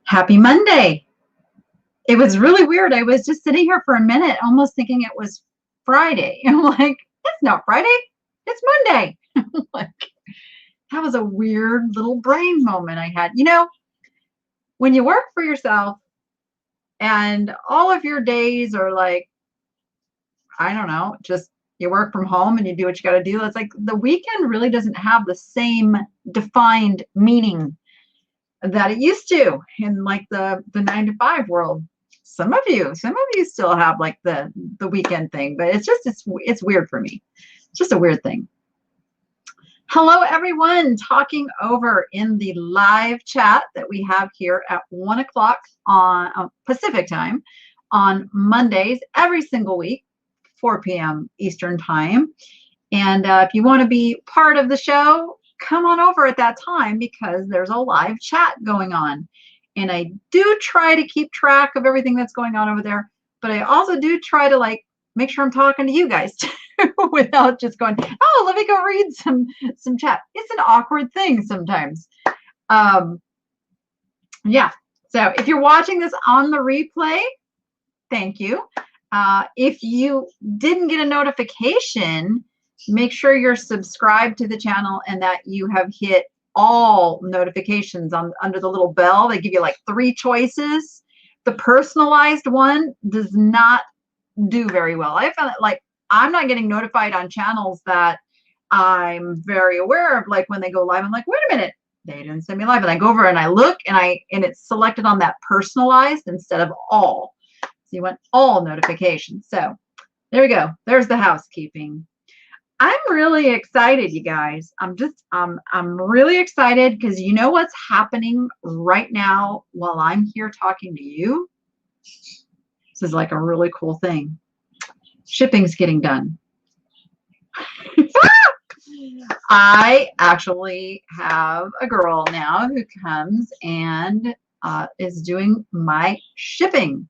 Happy Monday. It was really weird. I was just sitting here for a minute, almost thinking it was Friday. I'm like, it's not Friday, it's Monday. Like, that was a weird little brain moment I had. When you work for yourself and all of your days are like, I don't know, just you work from home and you do what you got to do. It's like the weekend really doesn't have the same defined meaning that it used to in like the 9 to 5 world. Some of you still have like the weekend thing, but it's weird for me. It's just a weird thing. Hello everyone, talking over in the live chat that we have here at 1 o'clock on Pacific time on Mondays every single week, 4 p.m. Eastern time. And if you want to be part of the show, come on over at that time because there's a live chat going on. And I do try to keep track of everything that's going on over there, but I also do try to like make sure I'm talking to you guys too without just going, oh, let me go read some chat. It's an awkward thing sometimes. Yeah. So if you're watching this on the replay, thank you. If you didn't get a notification, make sure you're subscribed to the channel and that you have hit all notifications under the little bell. They give you like 3 choices. The personalized one does not do very well. I found that like I'm not getting notified on channels that I'm very aware of. Like when they go live, I'm like, wait a minute, they didn't send me live. And I go over and I look and it's selected on that personalized instead of all. So you want all notifications. So there we go. There's the housekeeping. I'm really excited, you guys. I'm really excited because you know what's happening right now while I'm here talking to you? This is like a really cool thing. Shipping's getting done. I actually have a girl now who comes and is doing my shipping.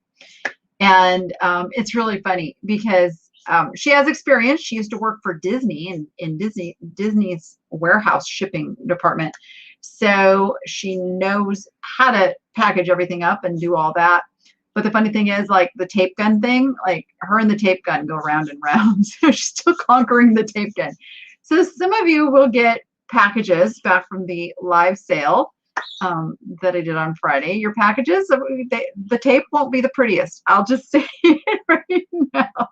And it's really funny because she has experience. She used to work for Disney in Disney's warehouse shipping department. So she knows how to package everything up and do all that. But the funny thing is, like the tape gun thing, like her and the tape gun go round and round. So she's still conquering the tape gun. So some of you will get packages back from the live sale that I did on Friday. Your packages, the tape won't be the prettiest. I'll just say it right now.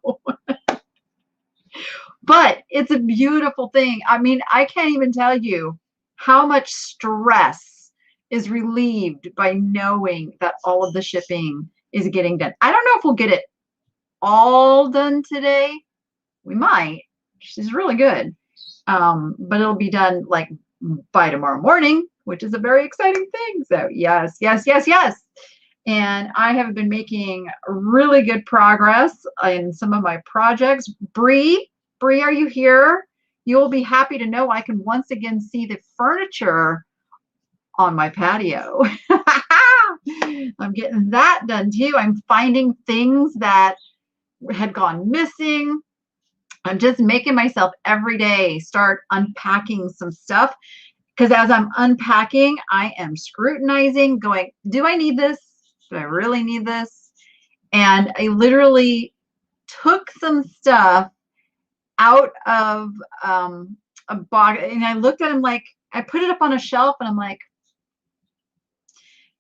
But it's a beautiful thing. I mean, I can't even tell you how much stress is relieved by knowing that all of the shipping is getting done. I don't know if we'll get it all done today. We might. She's really good. But it'll be done like by tomorrow morning, which is a very exciting thing. So yes, yes, yes, yes. And I have been making really good progress in some of my projects. Bree, are you here? You will be happy to know I can once again see the furniture on my patio. I'm getting that done too. I'm finding things that had gone missing. I'm just making myself every day start unpacking some stuff because as I'm unpacking, I am scrutinizing, going, do I need this? Do I really need this? And I literally took some stuff out of a box and I looked at them like, I put it up on a shelf and I'm like,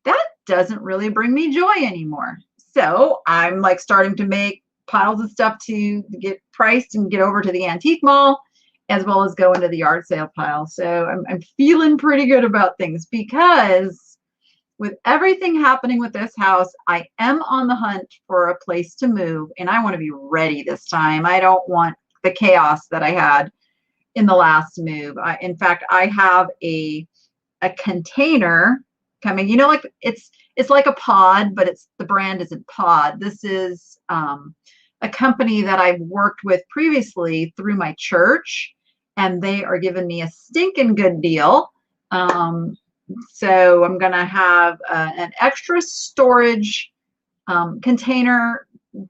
that doesn't really bring me joy anymore. So I'm like starting to make piles of stuff to get priced and get over to the antique mall, as well as go into the yard sale pile. So I'm feeling pretty good about things because with everything happening with this house, I am on the hunt for a place to move and I want to be ready this time. I don't want the chaos that I had in the last move. In fact, I have a container coming, you know, like it's like a pod, but the brand isn't Pod. This is a company that I've worked with previously through my church, and they are giving me a stinking good deal. So I'm going to have an extra storage container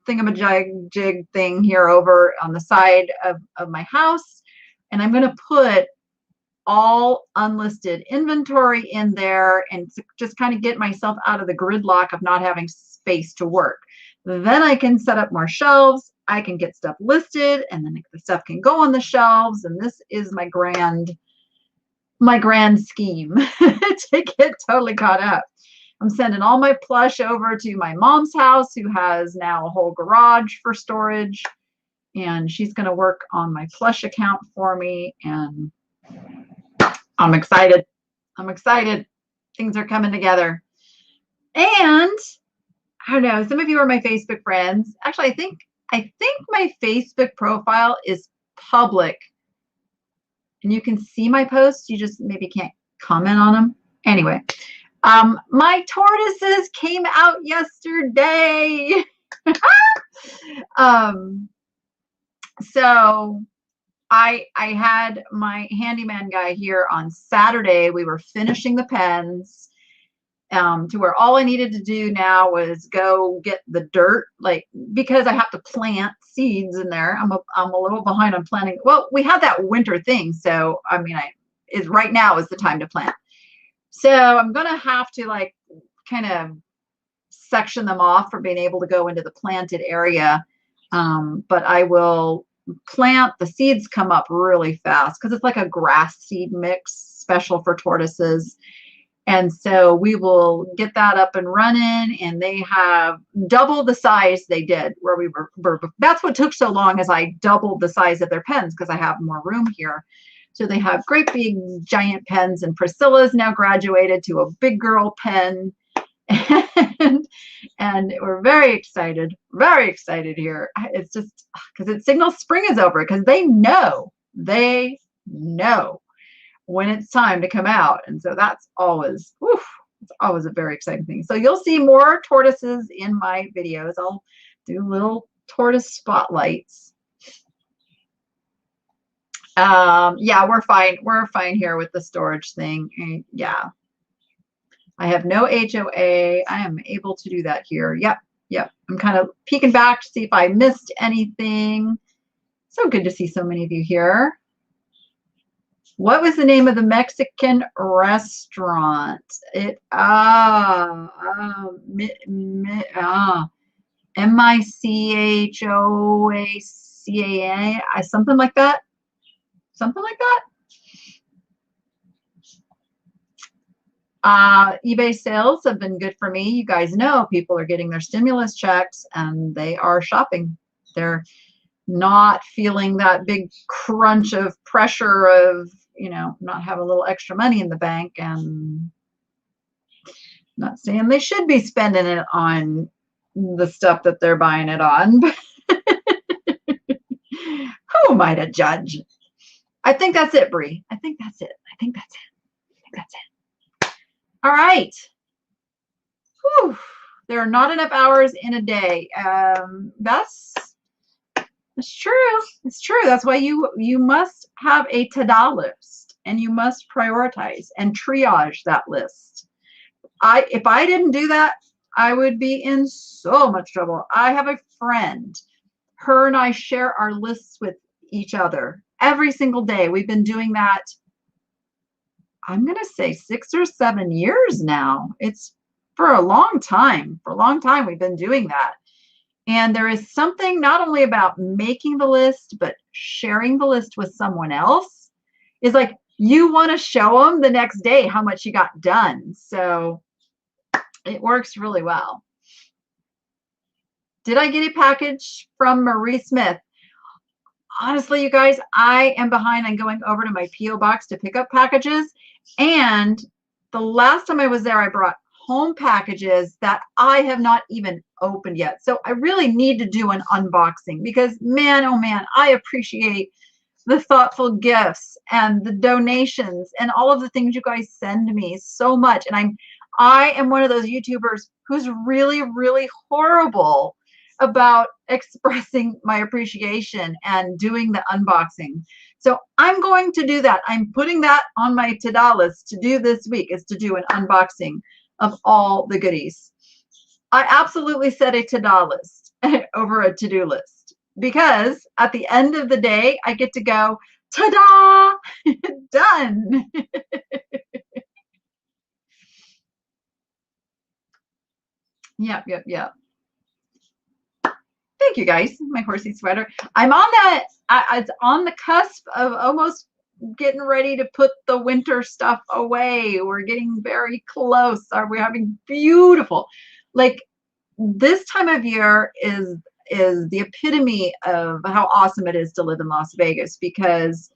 thingamajig thing here over on the side of my house. And I'm going to put all unlisted inventory in there and just kind of get myself out of the gridlock of not having space to work. Then I can set up more shelves. I can get stuff listed, and then the stuff can go on the shelves. And this is my grand scheme to get totally caught up. I'm sending all my plush over to my mom's house, who has now a whole garage for storage. And she's going to work on my plush account for me. And I'm excited. I'm excited. Things are coming together. And I don't know, some of you are my Facebook friends. Actually, I think my Facebook profile is public. And you can see my posts. You just maybe can't comment on them. Anyway, my tortoises came out yesterday. So I had my handyman guy here on Saturday. We were finishing the pens to where all I needed to do now was go get the dirt, like, because I have to plant seeds in there. I'm a little behind on planting. Well, we had that winter thing, so I mean, right now is the time to plant. So I'm gonna have to like kind of section them off for being able to go into the planted area. But I will plant. The seeds come up really fast because it's like a grass seed mix special for tortoises. And so we will get that up and running, and they have double the size they did where we were. That's what took so long, is I doubled the size of their pens because I have more room here. So they have great big giant pens, and Priscilla's now graduated to a big girl pen. And we're very excited here. It's just because it signals spring is over, because they know when it's time to come out. And so that's always, it's always a very exciting thing. So you'll see more tortoises in my videos. I'll do little tortoise spotlights. Yeah, we're fine. We're fine here with the storage thing. And yeah. I have no HOA. I am able to do that here. Yep. I'm kind of peeking back to see if I missed anything. So good to see so many of you here. What was the name of the Mexican restaurant? MICHOACA, something like that. eBay sales have been good for me. You guys know people are getting their stimulus checks and they are shopping. They're not feeling that big crunch of pressure of, not have a little extra money in the bank, and not saying they should be spending it on the stuff that they're buying it on. Who am I to judge? I think that's it, Bree. I think that's it. All right. Whew. There are not enough hours in a day. That's true. It's true. That's why you must have a to-do list, and you must prioritize and triage that list. If I didn't do that, I would be in so much trouble. I have a friend. Her and I share our lists with each other every single day. We've been doing that, I'm going to say 6 or 7 years now. It's for a long time. We've been doing that. And there is something not only about making the list, but sharing the list with someone else is like, you want to show them the next day how much you got done. So it works really well. Did I get a package from Marie Smith? Honestly, you guys, I am behind on going over to my P.O. box to pick up packages. And the last time I was there, I brought home packages that I have not even opened yet. So I really need to do an unboxing, because man, oh man, I appreciate the thoughtful gifts and the donations and all of the things you guys send me so much. And I am one of those YouTubers who's really, really horrible about expressing my appreciation and doing the unboxing. So I'm going to do that. I'm putting that on my to-do list to do this week, is to do an unboxing of all the goodies. I absolutely set a to-do list over a to-do list, because at the end of the day, I get to go, Ta-da! Done. Yep, yep, yep. Thank you guys. My horsey sweater. I'm on that. It's on the cusp of almost getting ready to put the winter stuff away. We're getting very close. We're having beautiful, like this time of year is the epitome of how awesome it is to live in Las Vegas, because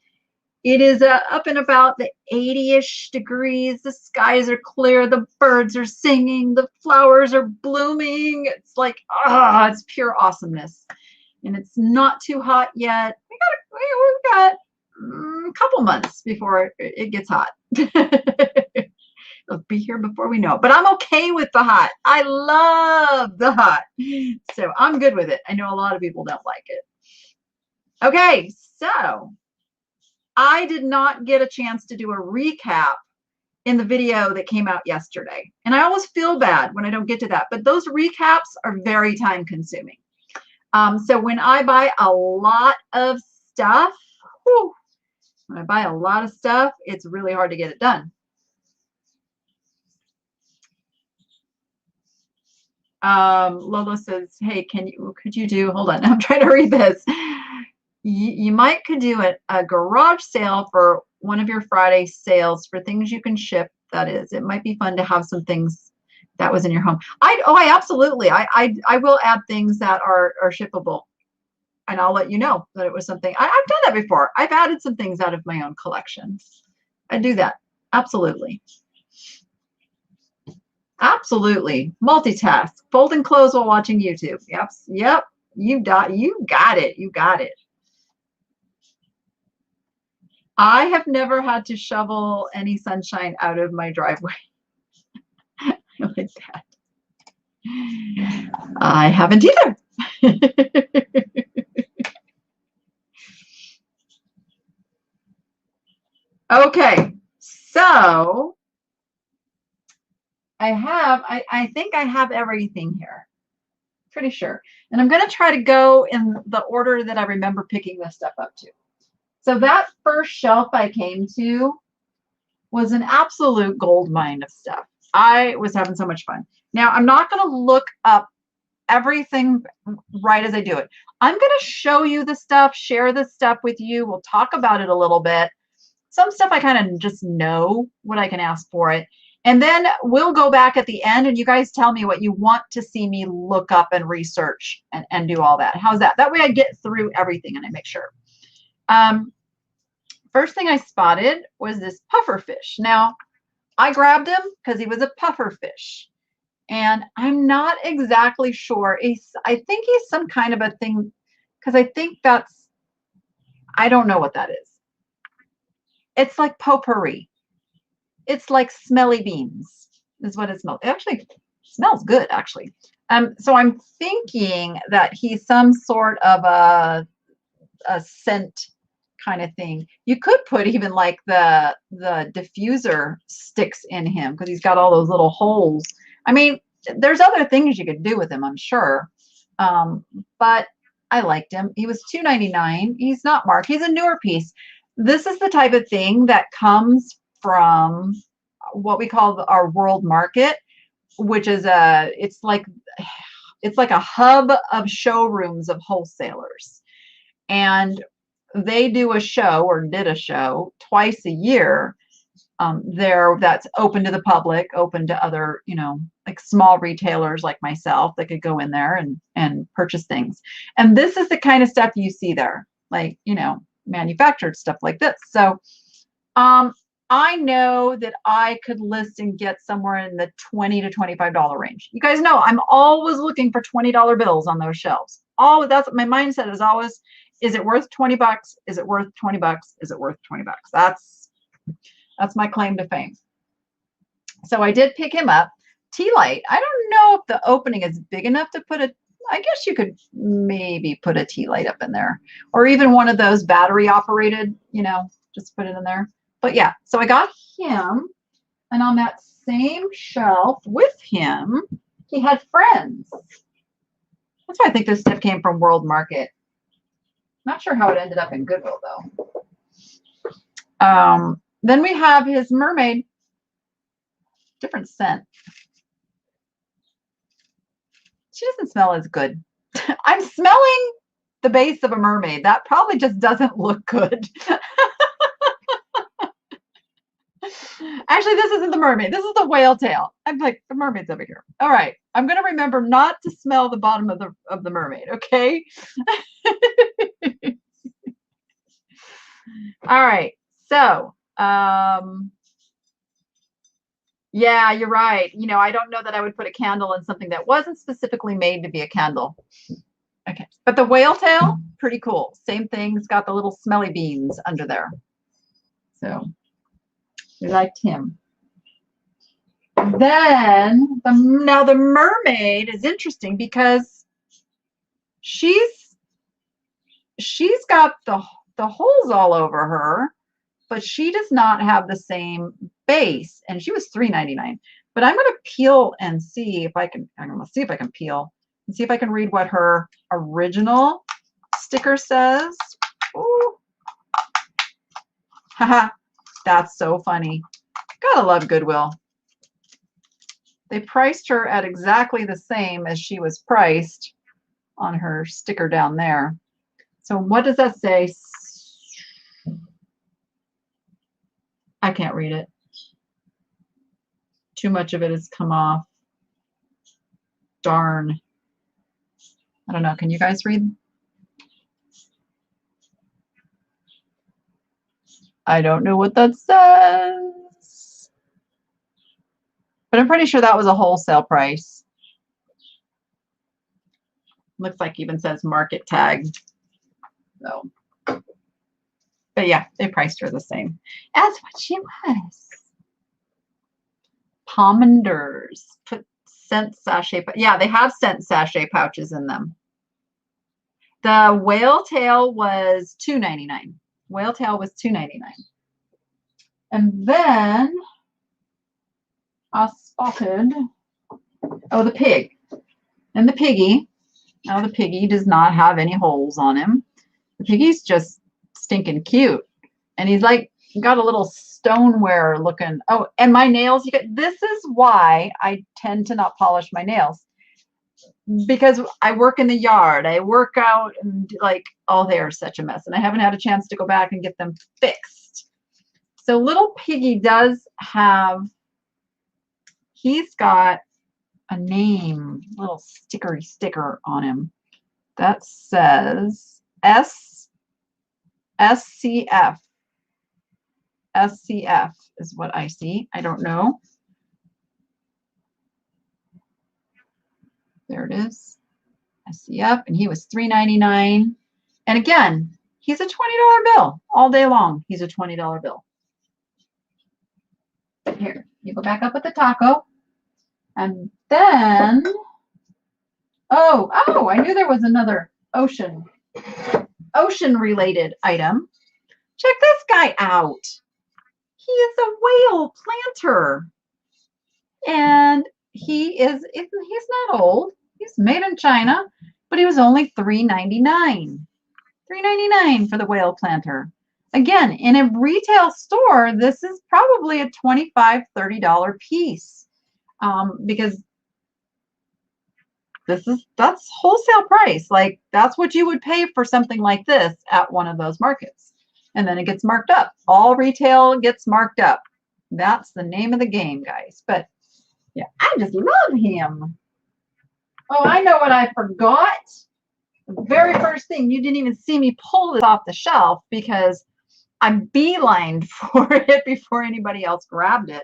it is up and about the 80-ish degrees. The skies are clear. The birds are singing. The flowers are blooming. It's like, it's pure awesomeness. And it's not too hot yet. We've got a couple months before it gets hot. It'll be here before we know it. But I'm okay with the hot. I love the hot. So I'm good with it. I know a lot of people don't like it. Okay, so I did not get a chance to do a recap in the video that came out yesterday. And I always feel bad when I don't get to that. But those recaps are very time consuming. So when I buy a lot of stuff, when I buy a lot of stuff, it's really hard to get it done. Lola says, hey, could you do, hold on, I'm trying to read this. You could do a garage sale for one of your Friday sales for things you can ship. That is, it might be fun to have some things that was in your home. I absolutely, I will add things that are shippable, and I'll let you know that it was something. I've done that before. I've added some things out of my own collection. I do that. Absolutely. Absolutely. Multitask. Folding clothes while watching YouTube. Yep. Yep. You got it. You got it. I have never had to shovel any sunshine out of my driveway. Like that. I haven't either. Okay, so I think I have everything here. Pretty sure. And I'm going to try to go in the order that I remember picking this stuff up to. So that first shelf I came to was an absolute gold mine of stuff. I was having so much fun. Now, I'm not going to look up everything right as I do it. I'm going to show you the stuff, share the stuff with you. We'll talk about it a little bit. Some stuff I kind of just know what I can ask for it. And then we'll go back at the end and you guys tell me what you want to see me look up and research and do all that. How's that? That way I get through everything and I make sure. First thing I spotted was this puffer fish. Now, I grabbed him because he was a puffer fish. And I'm not exactly sure. I think he's some kind of a thing, because I think I don't know what that is. It's like potpourri. It's like smelly beans is what it smells. It actually smells good, actually. So I'm thinking that he's some sort of a scent kind of thing. You could put even like the diffuser sticks in him because he's got all those little holes. I mean, there's other things you could do with him, I'm sure. But I liked him. He was $2.99. He's not marked. He's a newer piece. This is the type of thing that comes from what we call our world market, which is it's like a hub of showrooms of wholesalers. And they do a show, or did a show, twice a year there that's open to the public, open to other, like small retailers like myself that could go in there and purchase things. And this is the kind of stuff you see there, like, manufactured stuff like this. So I know that I could list and get somewhere in the $20 to $25 range. You guys know I'm always looking for $20 bills on those shelves. That's my mindset is always, is it worth 20 bucks? Is it worth 20 bucks? Is it worth 20 bucks? That's my claim to fame. So I did pick him up. Tea light. I don't know if the opening is big enough to put I guess you could maybe put a tea light up in there, or even one of those battery operated, just put it in there. But yeah, so I got him, and on that same shelf with him, he had friends. That's why I think this stuff came from World Market. Not sure how it ended up in Goodwill though. Then we have his mermaid, different scent. She doesn't smell as good. I'm smelling the base of a mermaid. That probably just doesn't look good. Actually, this isn't the mermaid. This is the whale tail. I'm like, the mermaid's over here. All right. I'm going to remember not to smell the bottom of the mermaid, okay? All right. So, yeah, you're right. You know, I don't know that I would put a candle in something that wasn't specifically made to be a candle. Okay. But the whale tail, pretty cool. Same thing. It's got the little smelly beans under there. So we liked him. Then now the mermaid is interesting because she's got the holes all over her, but she does not have the same base, and she was $3.99. But I'm going to peel and see if I can. I'm going to see if I can peel and see if I can read what her original sticker says. Ooh. Haha, that's so funny. Gotta love Goodwill. They priced her at exactly the same as she was priced on her sticker down there. So what does that say? I can't read it. Too much of it has come off. Darn. I don't know. Can you guys read? I don't know what that says. But I'm pretty sure that was a wholesale price. Looks like even says market tag. So, but yeah, they priced her the same as what she was. Pomanders. Put scent sachet. Yeah, they have scent sachet pouches in them. The whale tail was $2.99. Whale tail was $2.99. And then I spotted, oh, the pig. And the piggy. Now the piggy does not have any holes on him. The piggy's just stinking cute. And he's like got a little stoneware looking. Oh, and my nails, this is why I tend to not polish my nails. Because I work in the yard. I work out and like, oh, they are such a mess. And I haven't had a chance to go back and get them fixed. So little piggy does have, he's got a name, little stickery sticker on him that says SCF. SCF is what I see. I don't know. There it is. SCF, and he was $3.99. And again, he's a $20 bill all day long. He's a $20 bill. Here, you go back up with the taco. And then, oh, I knew there was another ocean related item. Check this guy out. He is a whale planter. And he's not old. He's made in China, but he was only $3.99. $3.99 for the whale planter. Again, in a retail store, this is probably a $25, $30 piece. Because that's wholesale price. Like that's what you would pay for something like this at one of those markets. And then it gets marked up. All retail gets marked up. That's the name of the game, guys. But yeah, I just love him. Oh, I know what I forgot. The very first thing, you didn't even see me pull this off the shelf because I beelined for it before anybody else grabbed it.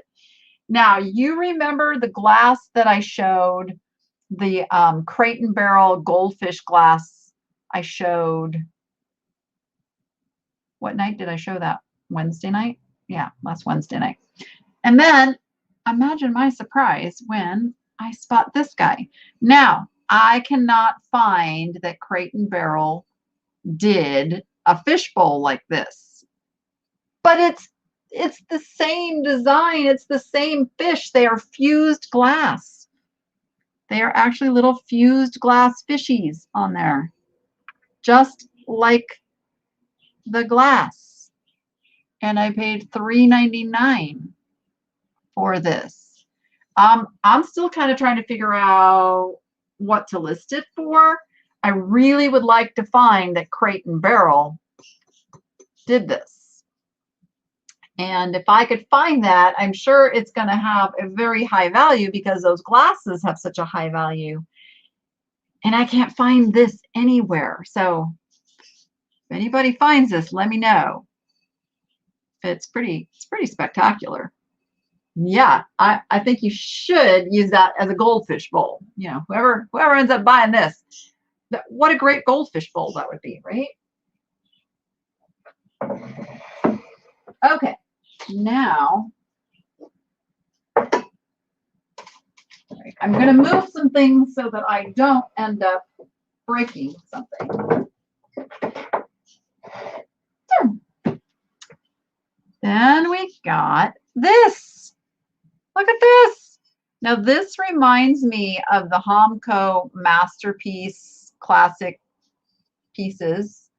Now, you remember the glass that I showed, the Crate and Barrel goldfish glass I showed. What night did I show that? Wednesday night? Yeah, last Wednesday night. And then imagine my surprise when I spot this guy. Now, I cannot find that Crate and Barrel did a fishbowl like this. But it's the same design. It's the same fish. They are fused glass. They are actually little fused glass fishies on there. Just like the glass. and I paid $3.99 for this. I'm still kind of trying to figure out what to list it for. I really would like to find that Crate and Barrel did this. And if I could find that, I'm sure it's going to have a very high value because those glasses have such a high value. And I can't find this anywhere. So if anybody finds this, let me know. It's pretty spectacular. Yeah, I think you should use that as a goldfish bowl. You know, whoever ends up buying this, what a great goldfish bowl that would be, right? Okay, now I'm going to move some things so that I don't end up breaking something. Then we got this. Look at this. Now this reminds me of the Homco Masterpiece Classic pieces.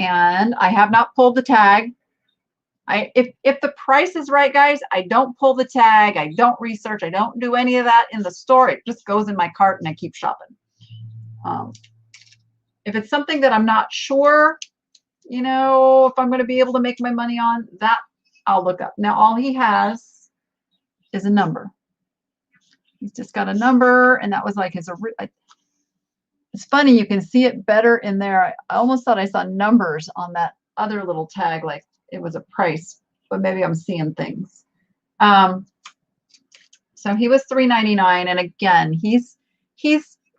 And I have not pulled the tag. If the price is right, guys, I don't pull the tag. I don't research. I don't do any of that in the store. It just goes in my cart and I keep shopping. If it's something that I'm not sure, you know, if I'm going to be able to make my money on, that I'll look up. Now, all he has is a number. He's just got a number, and that was like his. It's funny, you can see it better in there. I almost thought I saw numbers on that other little tag, like it was a price, but maybe I'm seeing things. So he was $3.99, and again, he's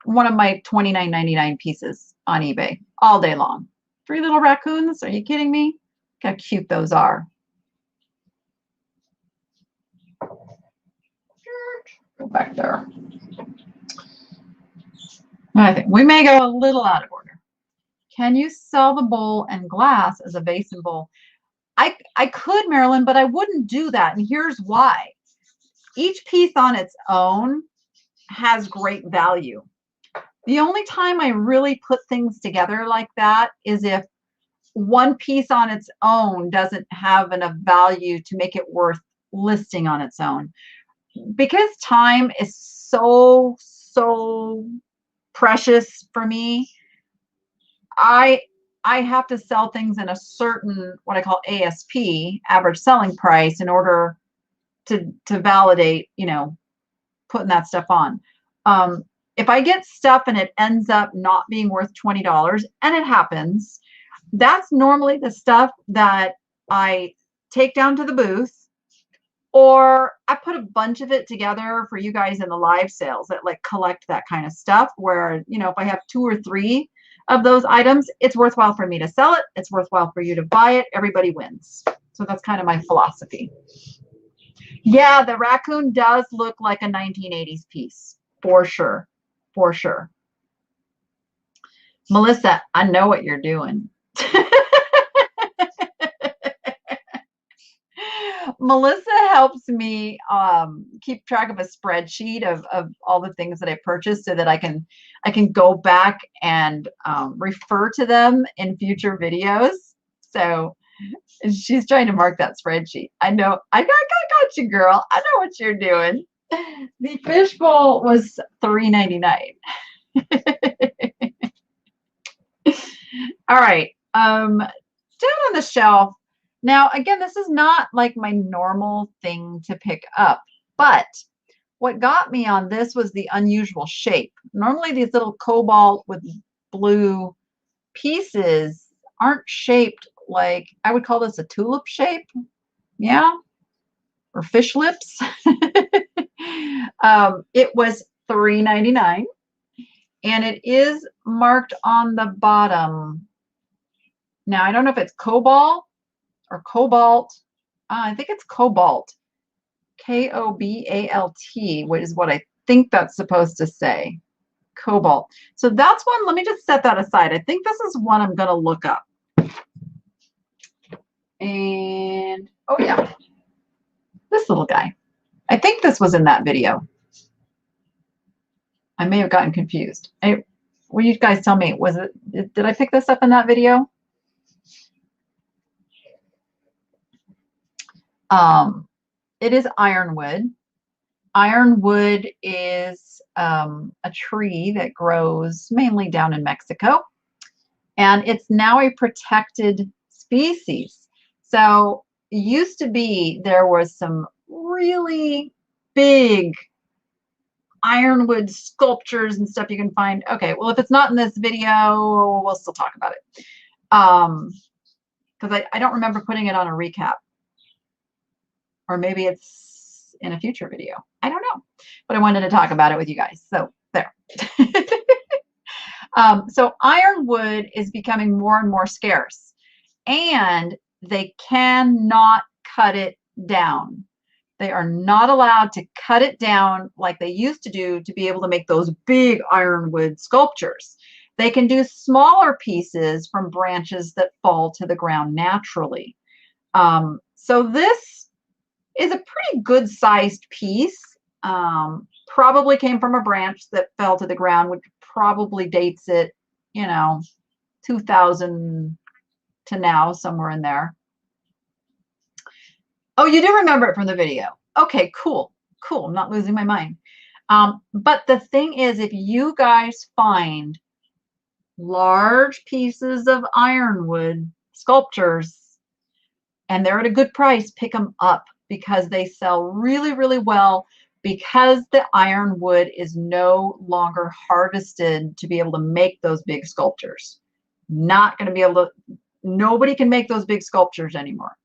one of my $29.99 pieces on eBay all day long. 3 little raccoons? Are you kidding me? Look how cute those are. Go back there. I think we may go a little out of order. Can you sell the bowl and glass as a vase and bowl? I could, Marilyn, but I wouldn't do that. And here's why. Each piece on its own has great value. The only time I really put things together like that is if one piece on its own doesn't have enough value to make it worth listing on its own. Because time is so precious for me, I have to sell things in a certain, what I call ASP, average selling price, in order to validate, you know, putting that stuff on. If I get stuff and it ends up not being worth $20, and it happens, that's normally the stuff that I take down to the booth, or I put a bunch of it together for you guys in the live sales that like collect that kind of stuff, where, you know, if I have 2 or 3 of those items, it's worthwhile for me to sell it. It's worthwhile for you to buy it. Everybody wins. So that's kind of my philosophy. Yeah, the raccoon does look like a 1980s piece, for sure. For sure. Melissa, I know what you're doing. Melissa helps me keep track of a spreadsheet of all the things that I purchased, so that I can go back and refer to them in future videos. So she's trying to mark that spreadsheet. I know. I got you, girl. I know what you're doing. The fishbowl was $3.99. All right. Down on the shelf. Now, again, this is not like my normal thing to pick up, but what got me on this was the unusual shape. Normally, these little cobalt with blue pieces aren't shaped like, I would call this a tulip shape. Yeah. Or fish lips. It was $3.99, and it is marked on the bottom. Now, I don't know if it's cobalt or cobalt. I think it's cobalt. K-O-B-A-L-T, which is what I think that's supposed to say. Cobalt. So that's one. Let me just set that aside. I think this is one I'm going to look up. And, oh yeah, this little guy. I think this was in that video. I may have gotten confused. Will you guys tell me, was it, did I pick this up in that video? It is ironwood. Ironwood is a tree that grows mainly down in Mexico, and it's now a protected species. So it used to be there was some really big ironwood sculptures and stuff you can find. Okay, well, if it's not in this video, we'll still talk about it. Because I don't remember putting it on a recap. Or maybe it's in a future video. I don't know. But I wanted to talk about it with you guys. So there. So ironwood is becoming more and more scarce. And they cannot cut it down. They are not allowed to cut it down like they used to do to be able to make those big ironwood sculptures. They can do smaller pieces from branches that fall to the ground naturally. So this is a pretty good sized piece. Probably came from a branch that fell to the ground, which probably dates it, 2000 to now, somewhere in there. Oh, you do remember it from the video. Okay, cool. I'm not losing my mind. But the thing is, if you guys find large pieces of ironwood sculptures and they're at a good price, pick them up, because they sell really, really well, because the ironwood is no longer harvested to be able to make those big sculptures. Not going to be able to, nobody can make those big sculptures anymore.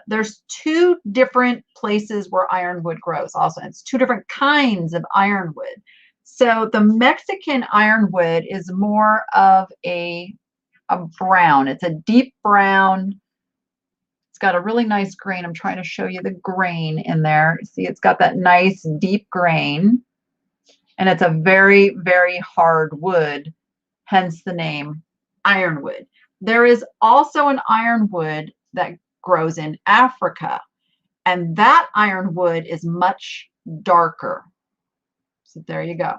There's two different places where ironwood grows also. It's two different kinds of ironwood. So the Mexican ironwood is more of a brown. It's a deep brown. It's got a really nice grain. I'm trying to show you the grain in there. See, it's got that nice deep grain, and it's a very, very hard wood, hence the name ironwood. There is also an ironwood that grows in Africa, and that ironwood is much darker. So there you go.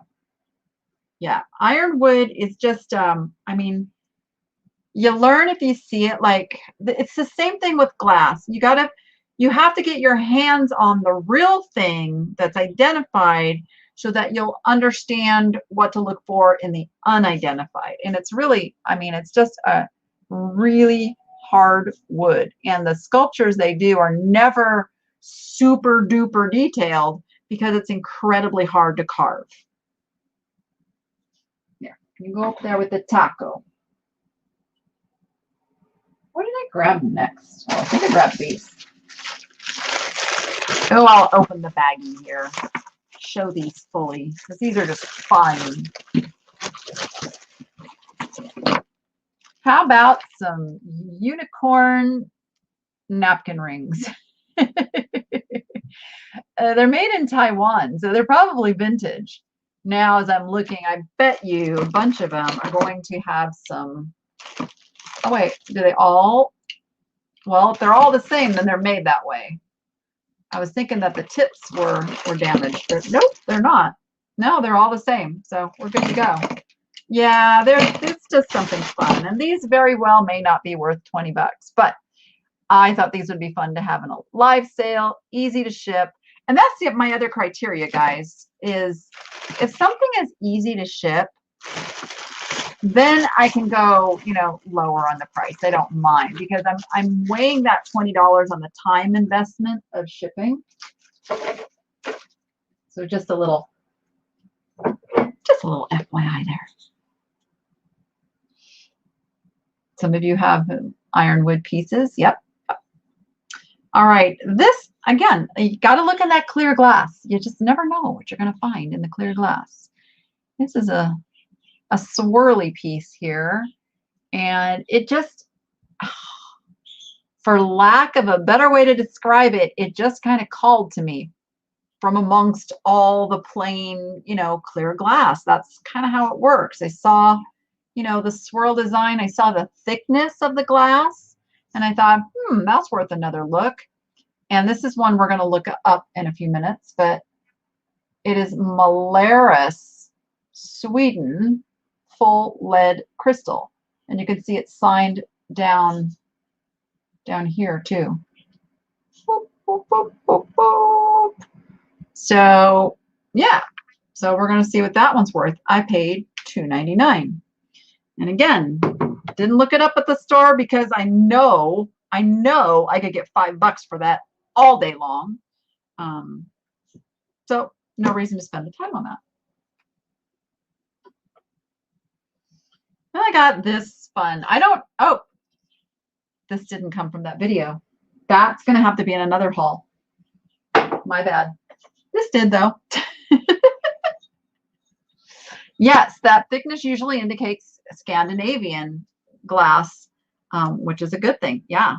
Yeah, ironwood is just, I mean, you learn if you see it. Like, it's the same thing with glass. You have to get your hands on the real thing that's identified so that you'll understand what to look for in the unidentified. And it's really, I mean, it's just a really hard wood. And the sculptures they do are never super duper detailed because it's incredibly hard to carve. There, you go up there with the taco. What did I grab next? Oh, I think I grabbed these. Oh, I'll open the baggie here. Show these fully, because these are just fun. How about some unicorn napkin rings? They're made in Taiwan, so they're probably vintage. Now, as I'm looking, I bet you a bunch of them are going to have some. Oh, wait, do they all? Well, if they're all the same, then they're made that way. I was thinking that the tips were damaged. Nope, they're not. No, they're all the same. So we're good to go. Yeah, it's just something fun. And these very well may not be worth 20 bucks, but I thought these would be fun to have in a live sale, easy to ship. And that's my other criteria, guys, is if something is easy to ship, then I can go, lower on the price. I don't mind, because I'm weighing that $20 on the time investment of shipping. So just a little FYI there. Some of you have ironwood pieces. Yep. All right. This, again, you got to look in that clear glass. You just never know what you're going to find in the clear glass. This is a swirly piece here, and it just, for lack of a better way to describe it, it just kind of called to me from amongst all the plain, clear glass. That's kind of how it works. I saw, the swirl design. I saw the thickness of the glass, and I thought, that's worth another look. And this is one we're going to look up in a few minutes, but it is Malaris, Sweden, full lead crystal, and you can see it's signed down here too. boop, boop, boop, boop. So yeah, so we're going to see what that one's worth. I paid $2.99. And again, didn't look it up at the store because I know I could get $5 for that all day long. So no reason to spend the time on that. Then I got this fun. Oh, this didn't come from that video. That's going to have to be in another haul. My bad. This did though. Yes, that thickness usually indicates Scandinavian glass, which is a good thing. Yeah.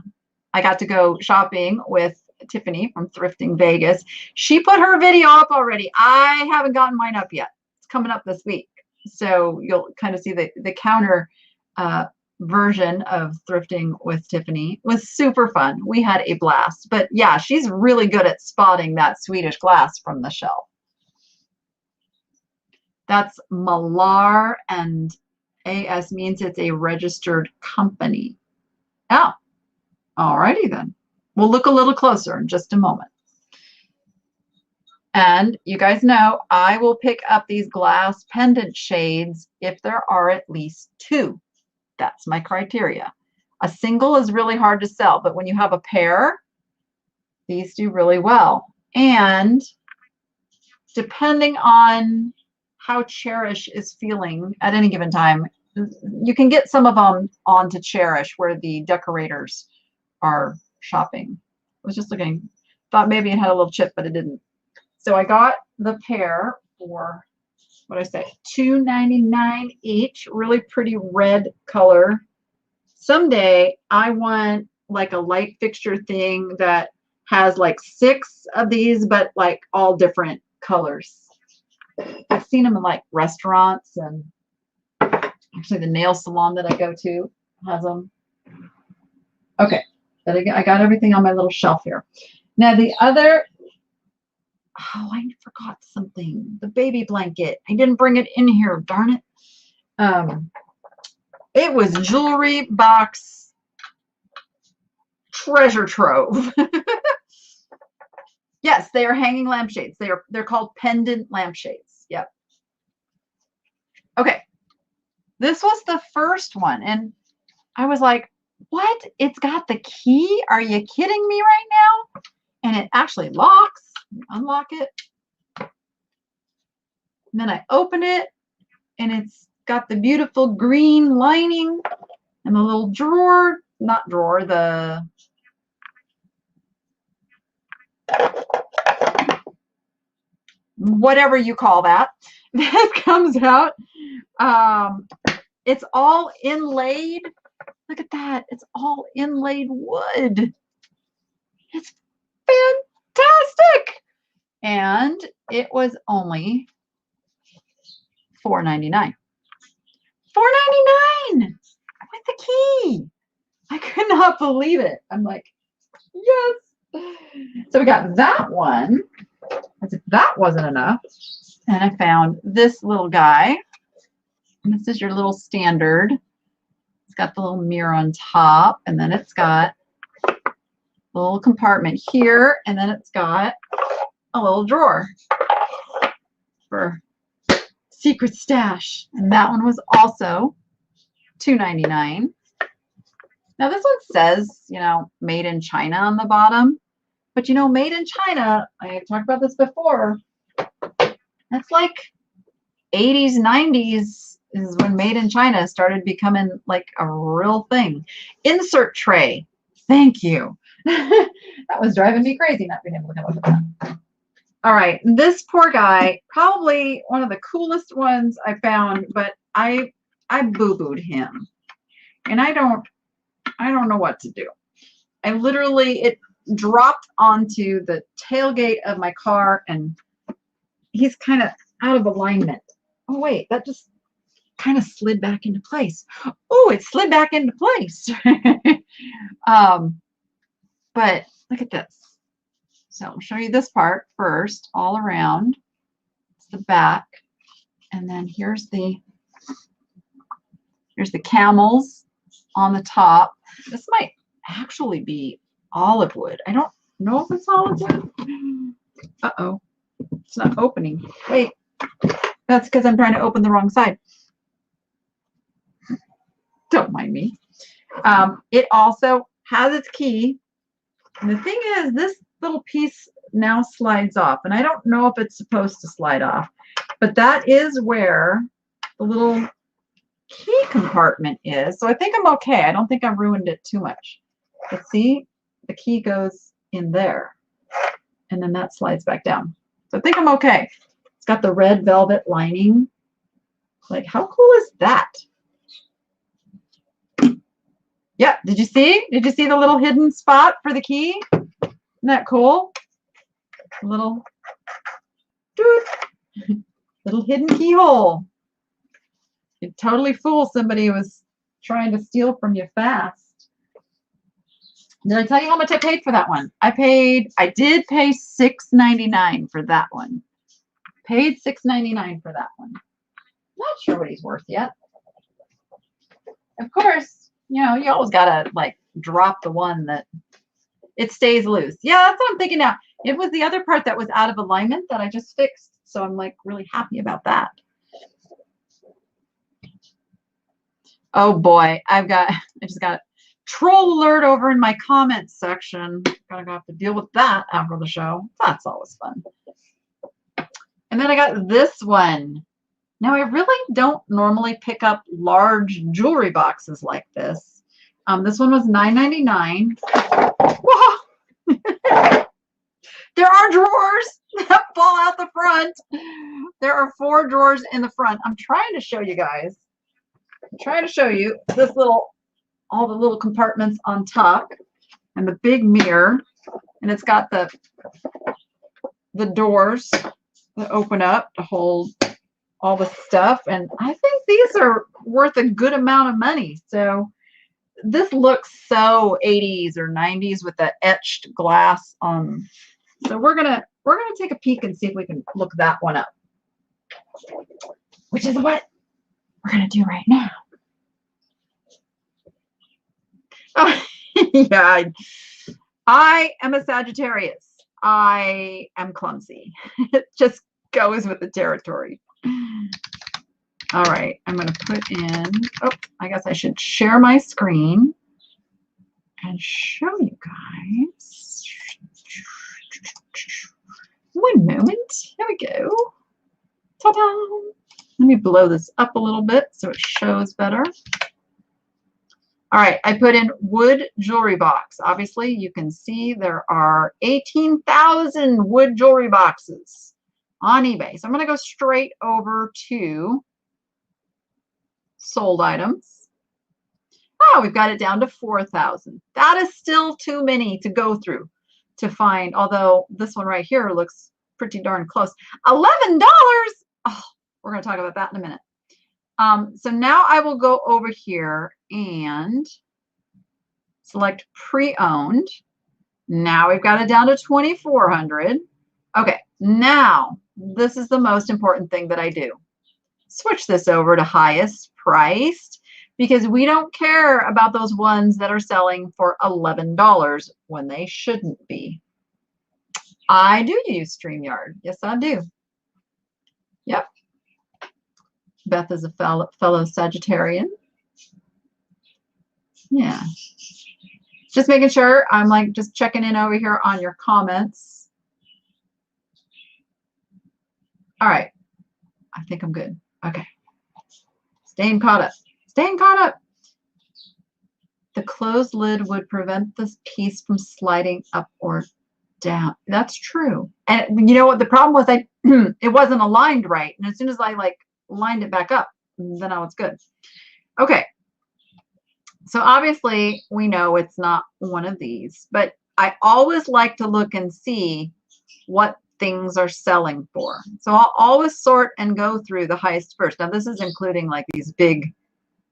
I got to go shopping with Tiffany from Thrifting Vegas. She put her video up already. I haven't gotten mine up yet. It's coming up this week. So you'll kind of see the counter version of Thrifting with Tiffany. It was super fun. We had a blast. But yeah, she's really good at spotting that Swedish glass from the shelf. That's Malar, and AS means it's a registered company. Oh, alrighty then. We'll look a little closer in just a moment. And you guys know I will pick up these glass pendant shades if there are at least 2. That's my criteria. A single is really hard to sell, but when you have a pair, these do really well. And depending on how Cherish is feeling at any given time, you can get some of them onto Cherish where the decorators are shopping. I was just looking, thought maybe it had a little chip, but it didn't. So I got the pair for, what did I say, $2.99 each. Really pretty red color. Someday I want like a light fixture thing that has like 6 of these, but like all different colors. I've seen them in like restaurants, and actually the nail salon that I go to has them. Okay, I got everything on my little shelf here. Now the other, oh, I forgot something. The baby blanket. I didn't bring it in here, darn it. It was jewelry box treasure trove. Yes, they are hanging lampshades. They're called pendant lampshades. Yep. Okay. This was the first one, and I was like, what? It's got the key? Are you kidding me right now? And it actually locks. Unlock it. And then I open it, and it's got the beautiful green lining and the little drawer, not drawer, the whatever you call that, that comes out. It's all inlaid. Look at that. It's all inlaid wood. It's fantastic. And it was only $4.99. $4.99 with the key. I could not believe it. I'm like, yes. So we got that one. As if that wasn't enough. And I found this little guy. And this is your little standard. It's got the little mirror on top, and then it's got a little compartment here, and then it's got a little drawer for secret stash. And that one was also $2.99. Now this one says, you know, made in China on the bottom, but you know, made in China, I talked about this before, that's like 80s, 90s is when made in China started becoming like a real thing. Insert tray. Thank you. That was driving me crazy not being able to come up with that. All right, this poor guy, probably one of the coolest ones I found, but I boo-booed him. And I don't know what to do. I literally, it dropped onto the tailgate of my car, and he's kind of out of alignment. Oh wait, that just kind of slid back into place. Oh, it slid back into place. But look at this. So I'll show you this part first, all around. It's the back, and then here's the camels on the top. This might actually be olive wood. I don't No open solids in? Uh-oh. It's not opening. Wait. That's because I'm trying to open the wrong side. Don't mind me. It also has its key. And the thing is, this little piece now slides off. And I don't know if it's supposed to slide off. But that is where the little key compartment is. So I think I'm okay. I don't think I've ruined it too much. But see, the key goes in there. And then that slides back down. So I think I'm okay. It's got the red velvet lining. Like, how cool is that? Yeah, did you see? Did you see the little hidden spot for the key? Isn't that cool? Little hidden keyhole. You'd totally fool somebody who was trying to steal from you fast. Did I tell you how much I paid for that one? I did pay $6.99 for that one. Paid $6.99 for that one. Not sure what he's worth yet. Of course, you know, you always gotta like drop the one that it stays loose. Yeah, that's what I'm thinking now. It was the other part that was out of alignment that I just fixed. So I'm like really happy about that. Oh boy, I just got a troll alert over in my comments section. Gonna have to deal with that after the show. That's always fun. And then I got this one. Now I really don't normally pick up large jewelry boxes like this. This one was $9.99. Whoa! There are drawers that fall out the front. There are 4 drawers in the front. I'm trying to show you guys. I'm trying to show you this all the little compartments on top and the big mirror. And it's got the doors that open up to hold all the stuff. And I think these are worth a good amount of money. So this looks so 80s or 90s with the etched glass on. So we're gonna take a peek and see if we can look that one up, which is what we're gonna do right now. Oh, yeah, I am a Sagittarius. I am clumsy. It just goes with the territory. All right, I'm going to put in, oh, I guess I should share my screen and show you guys. One moment. Here we go. Ta-da! Let me blow this up a little bit so it shows better. All right, I put in wood jewelry box. Obviously, you can see there are 18,000 wood jewelry boxes on eBay. So I'm going to go straight over to sold items. Oh, we've got it down to 4,000. That is still too many to go through to find, although this one right here looks pretty darn close. $11! Oh, we're going to talk about that in a minute. So now I will go over here and select pre-owned. Now we've got it down to 2,400. Okay, now this is the most important thing that I do. Switch this over to highest priced because we don't care about those ones that are selling for $11 when they shouldn't be. I do use StreamYard. Yes, I do. Yep. Beth is a fellow Sagittarian. Yeah. Just making sure. I'm like just checking in over here on your comments. All right. I think I'm good. Okay. Staying caught up. Staying caught up. The closed lid would prevent this piece from sliding up or down. That's true. And you know what the problem was? It wasn't aligned right. And as soon as I like lined it back up, then I was good. Okay. So obviously we know it's not one of these, but I always like to look and see what things are selling for. So I'll always sort and go through the highest first. Now this is including like these big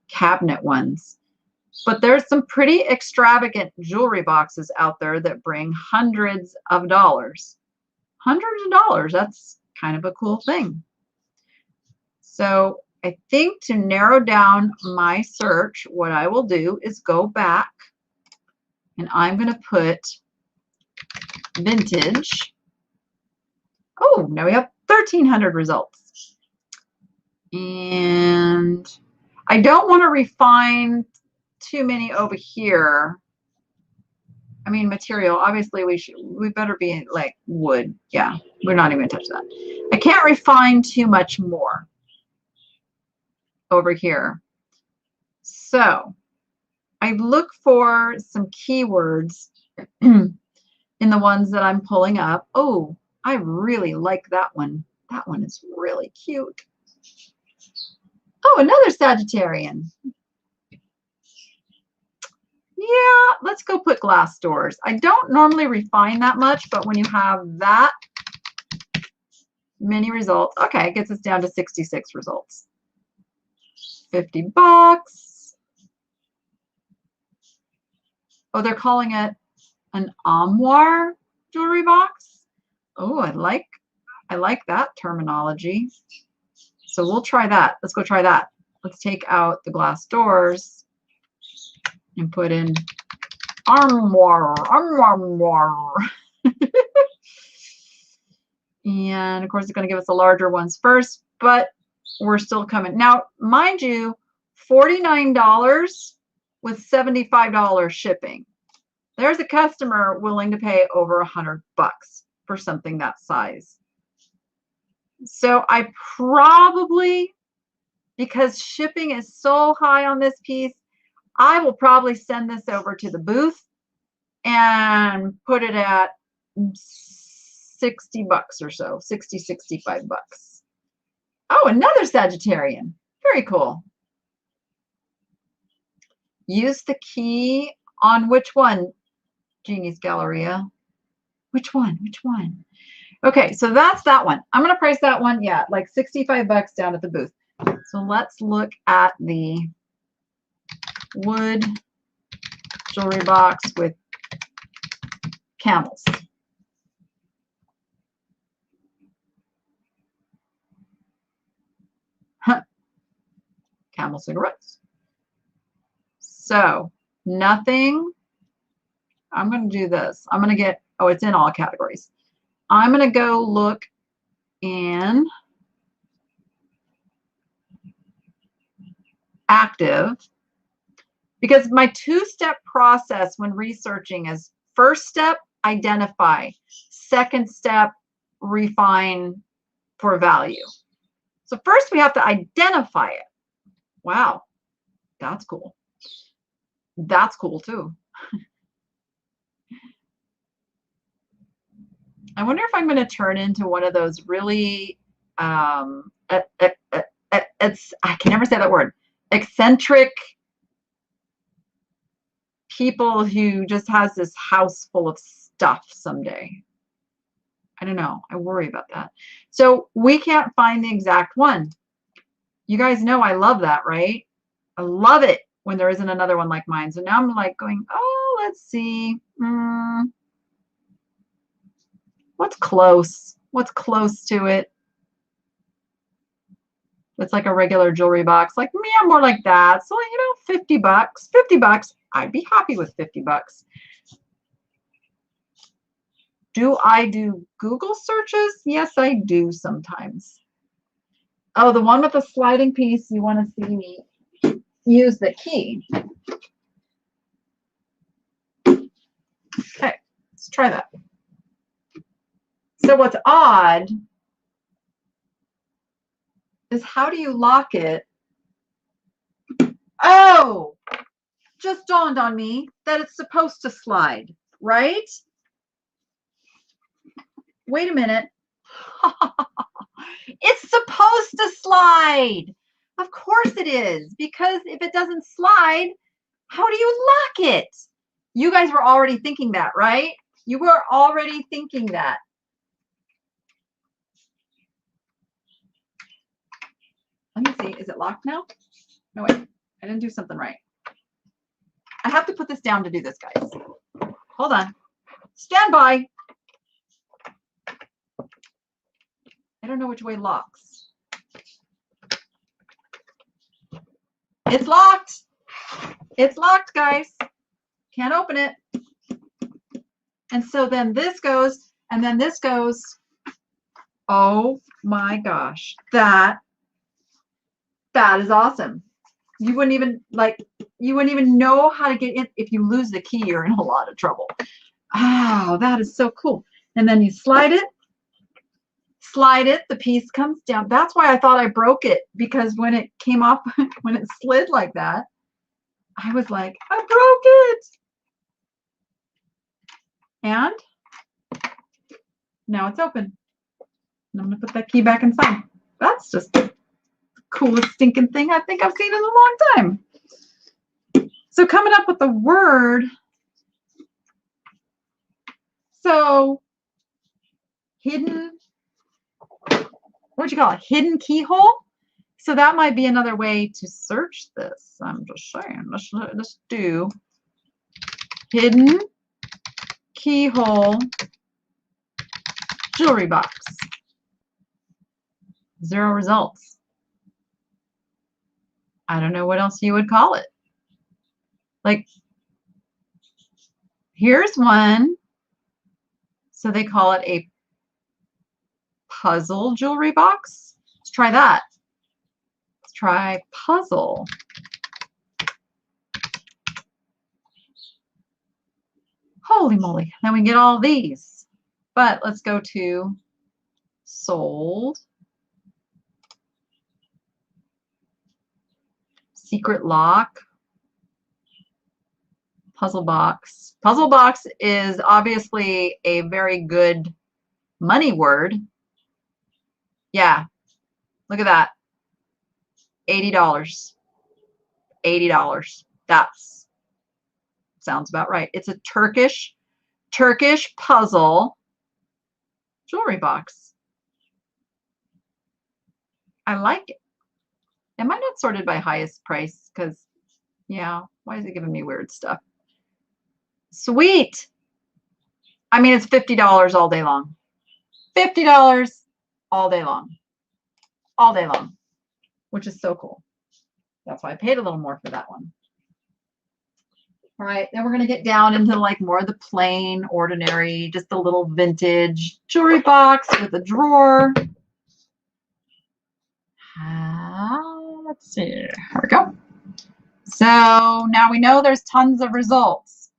cabinet ones, but there's some pretty extravagant jewelry boxes out there that bring hundreds of dollars. Hundreds of dollars. That's kind of a cool thing. So I think to narrow down my search, what I will do is go back and I'm going to put vintage. Oh, now we have 1,300 results. And I don't want to refine too many over here. I mean, material, obviously we better be like wood. Yeah, we're not even gonna touch that. I can't refine too much more over here. So I look for some keywords in the ones that I'm pulling up. Oh, I really like that one. That one is really cute. Oh, another Sagittarian. Yeah, let's go put glass doors. I don't normally refine that much, but when you have that many results, okay, it gets us down to 66 results. $50. Oh, they're calling it an armoire jewelry box. Oh, I like that terminology. So we'll try that. Let's go try that. Let's take out the glass doors and put in armoire. And of course, it's going to give us the larger ones first, but we're still coming. Now, mind you, $49 with $75 shipping. There's a customer willing to pay over $100 for something that size. So I probably, because shipping is so high on this piece, I will probably send this over to the booth and put it at $60 or so, 60, 65 bucks. Oh, another Sagittarian. Very cool. Use the key on which one, Jeannie's Galleria? Which one? Which one? Okay, so that's that one. I'm going to price that one, yeah, like 65 bucks down at the booth. So let's look at the wood jewelry box with camels. Camel cigarettes. So nothing. I'm going to do this. I'm going to get, oh, it's in all categories. I'm going to go look in active, because my two-step process when researching is first step, identify. Second step, refine for value. So first we have to identify it. Wow, that's cool. That's cool too. I wonder if I'm going to turn into one of those really, I can never say that word, eccentric people who just has this house full of stuff someday. I don't know. I worry about that. So we can't find the exact one. You guys know I love that, right? I love it when there isn't another one like mine. So now I'm like going, oh, let's see. What's close? What's close to it? It's like a regular jewelry box. Like me, I'm more like that. So, you know, 50 bucks, 50 bucks. I'd be happy with 50 bucks. Do I do Google searches? Yes, I do sometimes. Oh, the one with the sliding piece, you want to see me use the key. Okay, let's try that. So what's odd is how do you lock it? Oh, just dawned on me that it's supposed to slide, right? Wait a minute. It's supposed to slide. Of course it is, because if it doesn't slide, how do you lock it? You guys were already thinking that, right? You were already thinking that. Let me see. Is it locked now? No, wait. I didn't do something right. I have to put this down to do this, guys. Hold on. Stand by. I don't know which way locks. It's locked. It's locked, guys. Can't open it. And so then this goes, and then this goes. Oh my gosh, that is awesome. You wouldn't even know how to get in. If you lose the key, you're in a lot of trouble. Oh, that is so cool. And then you slide it, the piece comes down. That's why I thought I broke it, because when it came off, when it slid like that, I was like, I broke it. And now it's open. And I'm going to put that key back inside. That's just the coolest stinking thing I think I've seen in a long time. So coming up with the word. So hidden, what'd you call it? Hidden keyhole? So that might be another way to search this. I'm just saying, let's do hidden keyhole jewelry box. 0 results. I don't know what else you would call it. Like, here's one. So they call it a puzzle jewelry box. Let's try that. Let's try puzzle. Holy moly. Then we get all these. But let's go to sold. Secret lock. Puzzle box. Puzzle box is obviously a very good money word. Yeah. Look at that. $80. $80. That's sounds about right. It's a Turkish puzzle jewelry box. I like it. Am I not sorted by highest price? Because, yeah, why is it giving me weird stuff? Sweet. I mean, it's $50 all day long. $50 all day long. All day long, which is so cool. That's why I paid a little more for that one. All right, then we're going to get down into like more of the plain, ordinary, just a little vintage jewelry box with a drawer. Let's see. Here we go. So now we know there's tons of results.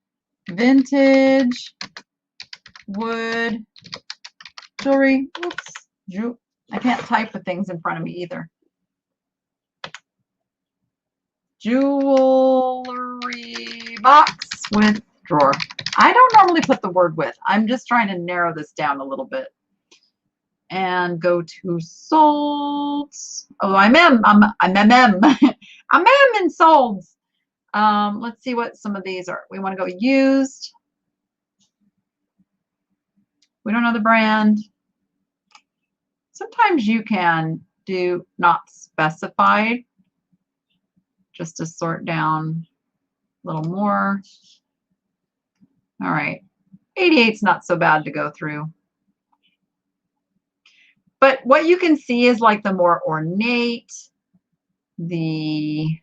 Vintage wood jewelry. Oops. I can't type with things in front of me either. Jewelry box with drawer. I don't normally put the word with. I'm just trying to narrow this down a little bit. And go to sold. Oh, I'm in sold. Let's see what some of these are. We want to go used. We don't know the brand. Sometimes you can do not specified, just to sort down a little more. All right, 88's not so bad to go through. But what you can see is like the more ornate, the